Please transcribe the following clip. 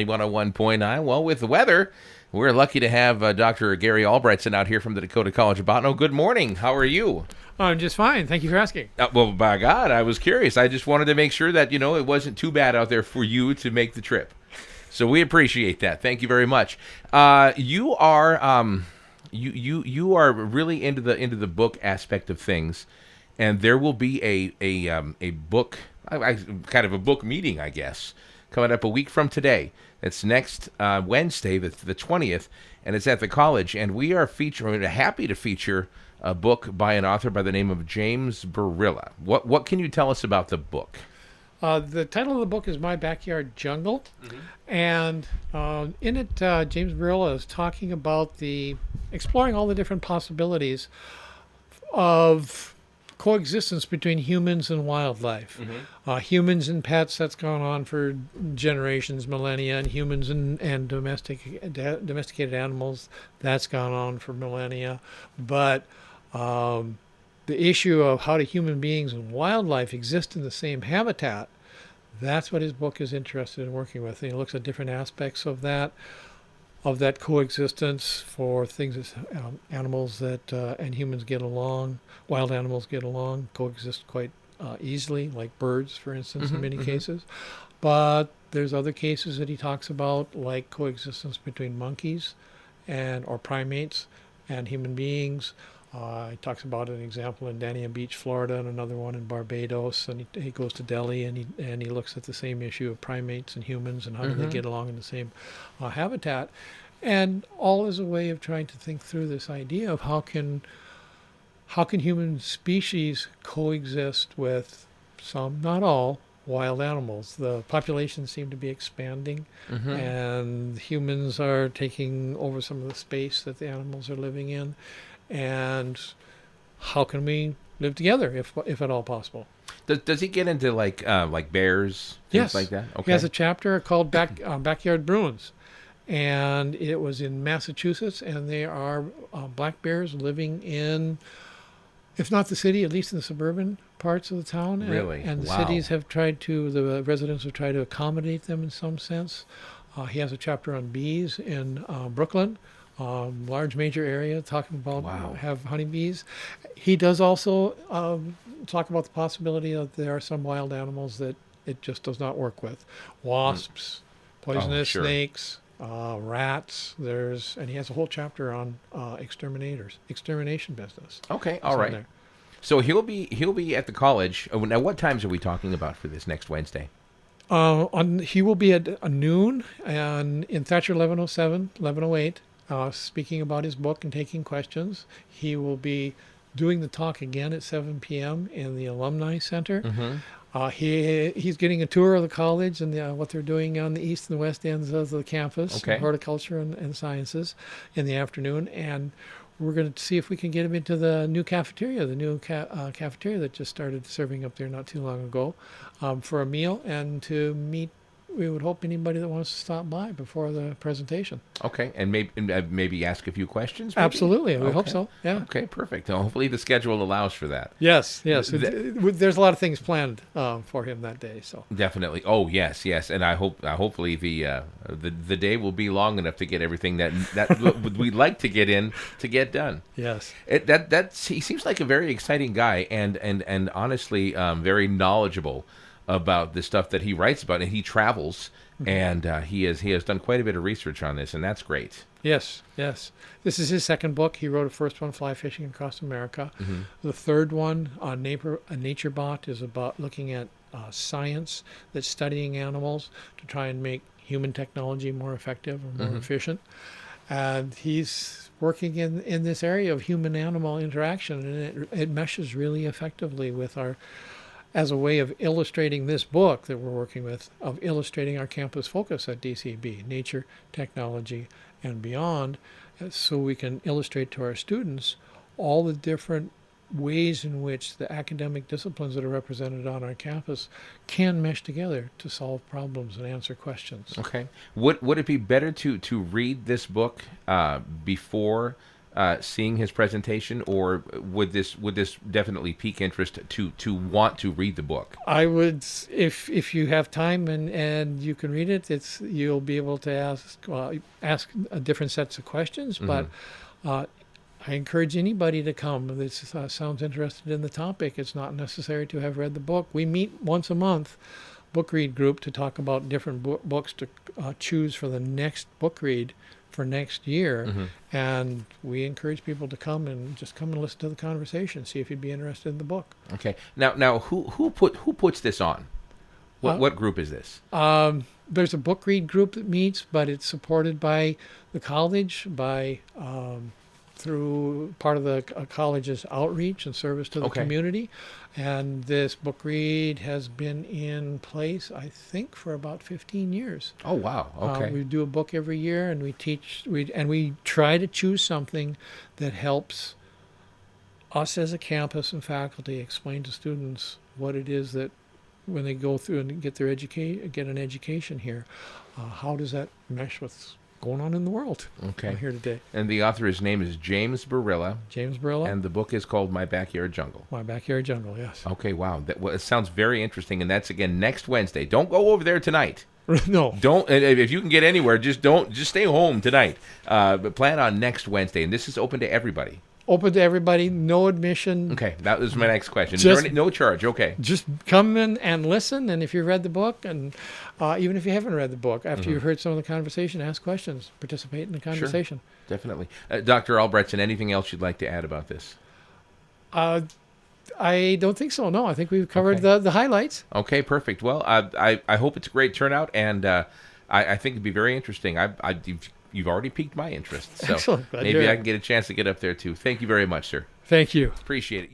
101.9. Well, with the weather, we're lucky to have Dr. Gary Albrightson out here from the Dakota College of Botany. Good morning. How are you? I'm just fine. Thank you for asking. Well, by God, I was curious. I just wanted to make sure that, it wasn't too bad out there for you to make the trip. So we appreciate that. Thank you very much. You are you are really into the book aspect of things, and there will be a book, kind of a book meeting, I guess, coming up a week from today. It's next Wednesday, the 20th, and it's at the college. And we are happy to feature a book by an author by the name of James Barilla. What can you tell us about the book? The title of the book is My Backyard Jungle. Mm-hmm. And in it, James Barilla is talking about exploring all the different possibilities of coexistence between humans and wildlife. Mm-hmm. Humans and pets, that's gone on for generations, millennia, and humans and domesticated animals, that's gone on for millennia. But the issue of how do human beings and wildlife exist in the same habitat, that's what his book is interested in working with. And he looks at different aspects of that coexistence for things, animals that and humans get along, wild animals get along, coexist quite easily, like birds, for instance, in many cases. But there's other cases that he talks about, like coexistence between monkeys or primates and human beings. He talks about an example in Dania Beach, Florida, and another one in Barbados. And he goes to Delhi and he looks at the same issue of primates and humans and how do they get along in the same habitat. And all is a way of trying to think through this idea of how can human species coexist with some, not all, wild animals. The populations seem to be expanding, and humans are taking over some of the space that the animals are living in. And how can we live together, if at all possible? Does he get into like bears, things like that? Okay. He has a chapter called Backyard Bruins, and it was in Massachusetts, and they are black bears living in, if not the city, at least in the suburban parts of the town. Really? And the Wow. cities have the residents have tried to accommodate them in some sense. He has a chapter on bees in Brooklyn. Large major area, talking about have honeybees. He does also talk about the possibility that there are some wild animals that it just does not work with. Wasps, poisonous snakes, rats. And he has a whole chapter on extermination business. Okay, all right. So he'll be at the college. Now, what times are we talking about for this next Wednesday? He will be at noon and in Thatcher 1108. Speaking about his book and taking questions. He will be doing the talk again at 7 p.m. in the Alumni Center. He's getting a tour of the college and what they're doing on the east and the west ends of the campus, horticulture and sciences, in the afternoon. And we're going to see if we can get him into the new cafeteria, cafeteria that just started serving up there not too long ago, for a meal and to meet. We would hope anybody that wants to stop by before the presentation. Okay, and maybe ask a few questions? Maybe? Absolutely, we hope so, yeah. Okay, perfect. Hopefully the schedule allows for that. Yes. There's a lot of things planned for him that day. So definitely. Oh, yes. And hopefully the day will be long enough to get everything that we'd like to get done. Yes. He seems like a very exciting guy and honestly very knowledgeable about the stuff that he writes about, and he travels, and he has done quite a bit of research on this, and that's great. Yes. This is his second book. He wrote a first one, Fly Fishing Across America. The third one, Nature Bot, is about looking at science that's studying animals to try and make human technology more effective or more efficient. And he's working in this area of human-animal interaction, and it meshes really effectively with as a way of illustrating this book that we're working with, of illustrating our campus focus at DCB, nature, technology, and beyond, so we can illustrate to our students all the different ways in which the academic disciplines that are represented on our campus can mesh together to solve problems and answer questions. Okay. Would it be better to read this book before seeing his presentation, or would this definitely pique interest to want to read the book? I would, if you have time and you can read it, you'll be able to ask different sets of questions. But I encourage anybody to come that sounds interested in the topic. It's not necessary to have read the book. We meet once a month, book read group, to talk about different books to choose for the next book read for next year. And we encourage people to come and listen to the conversation, see if you'd be interested in the book. Okay. Now who puts this on? What group is this? There's a book read group that meets, but it's supported by the college, through part of the college's outreach and service to the community. And this book read has been in place, I think, for about 15 years. Oh, wow. Okay. We do a book every year, and we try to choose something that helps us as a campus and faculty explain to students what it is that when they go through and get an education here, how does that mesh with going on in the world here today. And the author's name is James Barilla. James Barilla. And the book is called My Backyard Jungle. My Backyard Jungle, yes. Okay, wow. It sounds very interesting, and that's, again, next Wednesday. Don't go over there tonight. No. Don't. If you can get anywhere, just stay home tonight. But plan on next Wednesday, and this is open to everybody. Open to everybody, no admission. Okay, that was my next question. Is there no charge? Okay. Just come in and listen, and if you've read the book, and even if you haven't read the book, after you've heard some of the conversation, ask questions, participate in the conversation. Sure, definitely. Dr. Albrightson, anything else you'd like to add about this? I don't think so, no. I think we've covered the highlights. Okay, perfect. Well, I hope it's a great turnout, and I think it'd be very interesting. You've already piqued my interest. So excellent. maybe I can get a chance to get up there too. Thank you very much, sir. Thank you. Appreciate it.